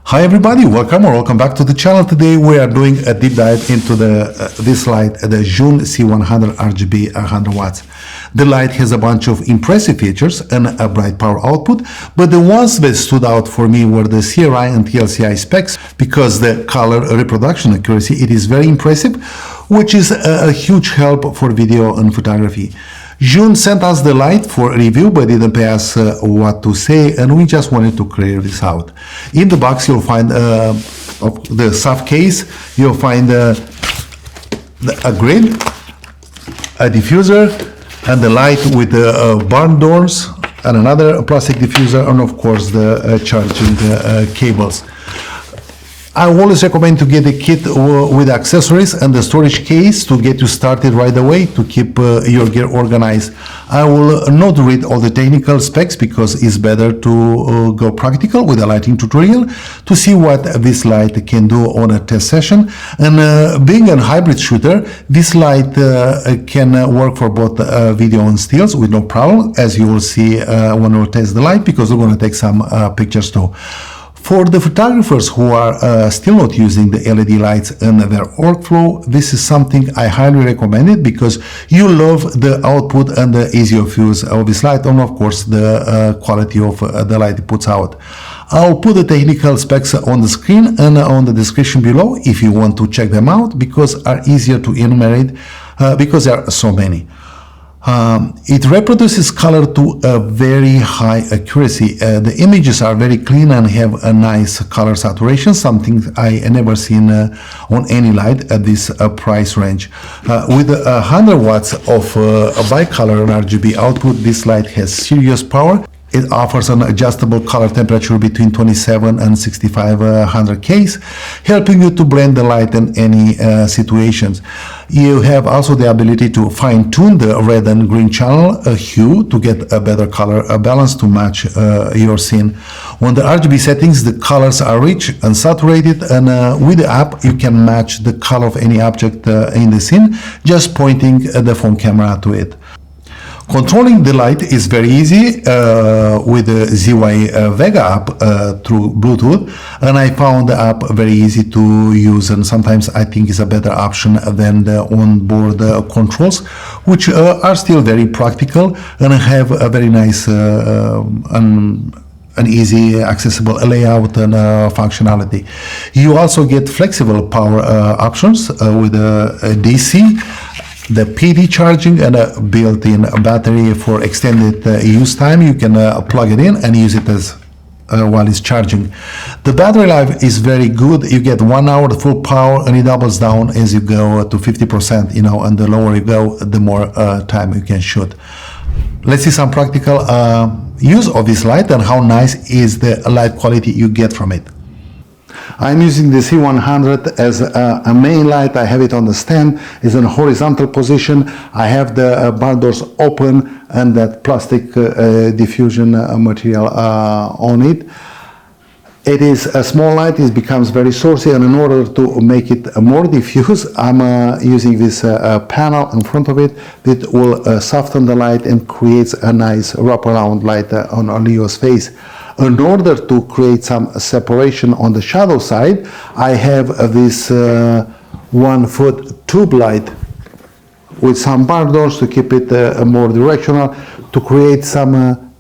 Hi everybody, welcome back to the channel. Today we are doing a deep dive into this light, the Zhiyun C100 RGB 100 watts. The light has a bunch of impressive features and a bright power output, but the ones that stood out for me were the CRI and TLCI specs, because the color reproduction accuracy, it is very impressive, which is a huge help for video and photography. Zhiyun sent us the light for review, but didn't pay us what to say, and we just wanted to clear this out. In the box you'll find the soft case, you'll find a grid, a diffuser, and the light with the barn doors, and another plastic diffuser, and of course the charging cables. I always recommend to get the kit with accessories and the storage case to get you started right away, to keep your gear organized. I will not read all the technical specs because it's better to go practical with a lighting tutorial to see what this light can do on a test session. And being a hybrid shooter, this light can work for both video and stills with no problem, as you will see when we'll test the light, because we're going to take some pictures too. For the photographers who are still not using the LED lights in their workflow, this is something I highly recommend it, because you love the output and the ease of use of this light, and of course the quality of the light it puts out. I'll put the technical specs on the screen and on the description below if you want to check them out, because are easier to enumerate because there are so many. It reproduces color to a very high accuracy. The images are very clean and have a nice color saturation, something I never seen on any light at this price range. With 100 watts of bicolor and RGB output, this light has serious power. It offers an adjustable color temperature between 27 and 6500 Ks, helping you to blend the light in any situations. You have also the ability to fine-tune the red and green channel hue to get a better color balance to match your scene. On the RGB settings, the colors are rich and saturated, and with the app you can match the color of any object in the scene, just pointing the phone camera to it. Controlling the light is very easy with the ZY Vega app through Bluetooth, and I found the app very easy to use, and sometimes I think is a better option than the onboard controls, which are still very practical and have a very nice an easy accessible layout and functionality. You also get flexible power options with DC, the PD charging, and a built-in battery for extended use time. You can plug it in and use it as while it's charging. The battery life is very good. You get 1 hour full power, and it doubles down as you go to 50%, and the lower you go, the more time you can shoot. Let's see some practical use of this light and how nice is the light quality you get from it. I'm using the C100 as a main light. I have it on the stand. It's in a horizontal position. I have the barn doors open and that plastic diffusion material on it. It is a small light. It becomes very sourcey, and in order to make it more diffuse, I'm using this panel in front of it that will soften the light and creates a nice wraparound light on Leo's face. In order to create some separation on the shadow side, I have this 1 foot tube light with some barn doors to keep it more directional, to create some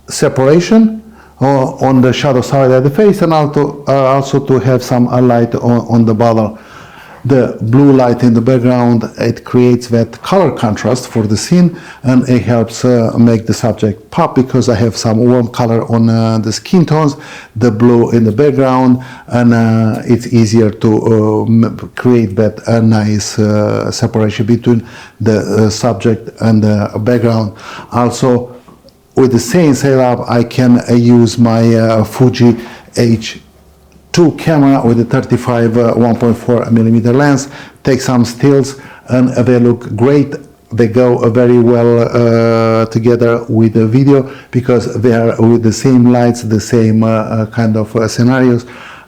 separation on the shadow side of the face, and also to have some light on the bottle. The blue light in the background, it creates that color contrast for the scene, and it helps make the subject pop, because I have some warm color on the skin tones, the blue in the background, and it's easier to create that nice separation between the subject and the background. Also, with the same setup, I can use my Fuji H2 camera with a 35 1.4mm lens, take some stills, and they look great. They go very well together with the video, because they are with the same lights, the same kind of scenarios,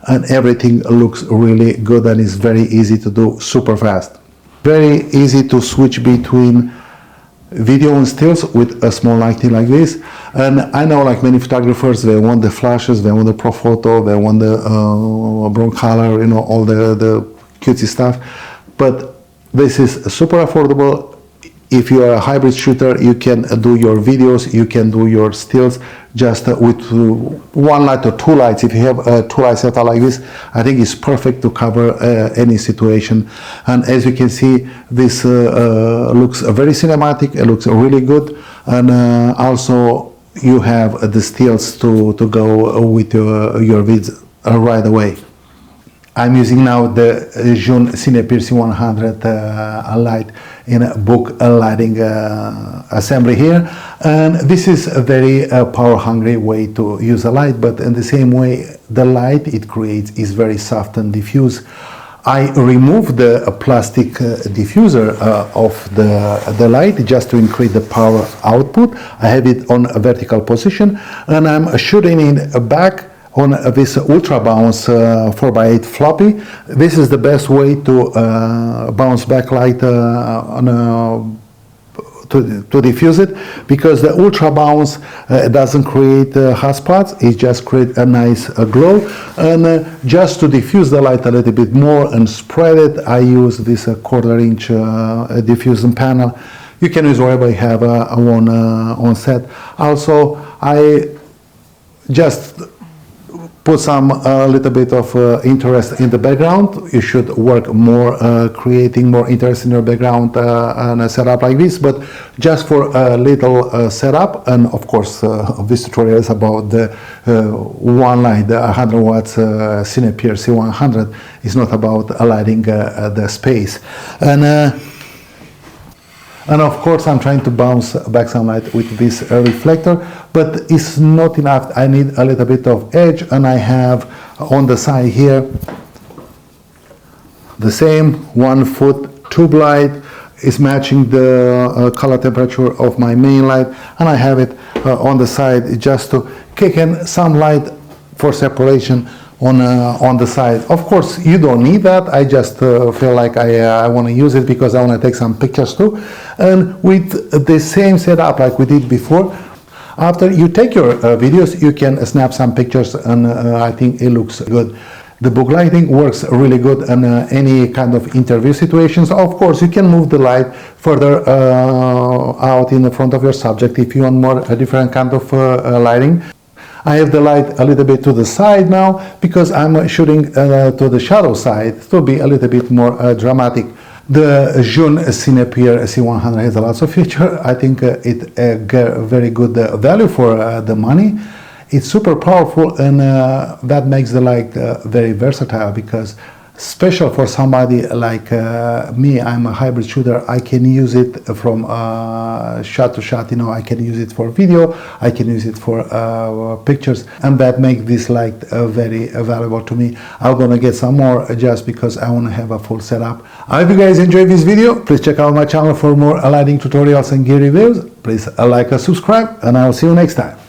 and everything looks really good, and is very easy to do, super fast. Very easy to switch between video and stills with a small lighting like this. And I know like many photographers, they want the flashes, they want the pro photo, they want the brown color, you know, all the cutesy stuff. But this is super affordable. If you are a hybrid shooter, you can do your videos, you can do your stills just with one light or two lights. If you have a two light setup like this, I think it's perfect to cover any situation. And as you can see, this looks very cinematic, it looks really good. And also you have the stills to go with your vids right away. I'm using now the Zhiyun CINEPEER C100 light in a book lighting assembly here, and this is a very power hungry way to use a light, but in the same way the light it creates is very soft and diffuse. I removed the plastic diffuser of the light just to increase the power output. I have it on a vertical position and I'm shooting it back on this ultra bounce 4x8 floppy. This is the best way to bounce back light to diffuse it, because the ultra bounce doesn't create hot spots, it just creates a nice glow. And just to diffuse the light a little bit more and spread it, I use this 1/4 inch diffusion panel. You can use wherever you have one on set. Also, I just put some little bit of interest in the background. You should work more creating more interest in your background and a setup like this, but just for a little setup. And of course this tutorial is about the one light, the 100 watts CINEPEER C100. It's not about lighting the space. And of course I'm trying to bounce back some light with this reflector, but it's not enough. I need a little bit of edge, and I have on the side here the same 1 foot tube light. Is matching the color temperature of my main light, and I have it on the side just to kick in some light for separation on the side. Of course you don't need that. I just feel like I want to use it because I want to take some pictures too. And with the same setup like we did before, after you take your videos, you can snap some pictures, and I think it looks good. The book lighting works really good in any kind of interview situations. Of course you can move the light further out in the front of your subject if you want more a different kind of lighting. I have the light a little bit to the side now because I'm shooting to the shadow side to be a little bit more dramatic. The Zhiyun CINEPEER C100 has a lot of features. I think it get very good value for the money. It's super powerful, and that makes the light very versatile, because special for somebody like me, I'm a hybrid shooter. I can use it from shot to shot, you know. I can use it for video, I can use it for pictures, and that makes this light very valuable to me. I'm gonna get some more just because I want to have a full setup. I hope you guys enjoyed this video. Please check out my channel for more lighting tutorials and gear reviews. Please like and subscribe, and I'll see you next time.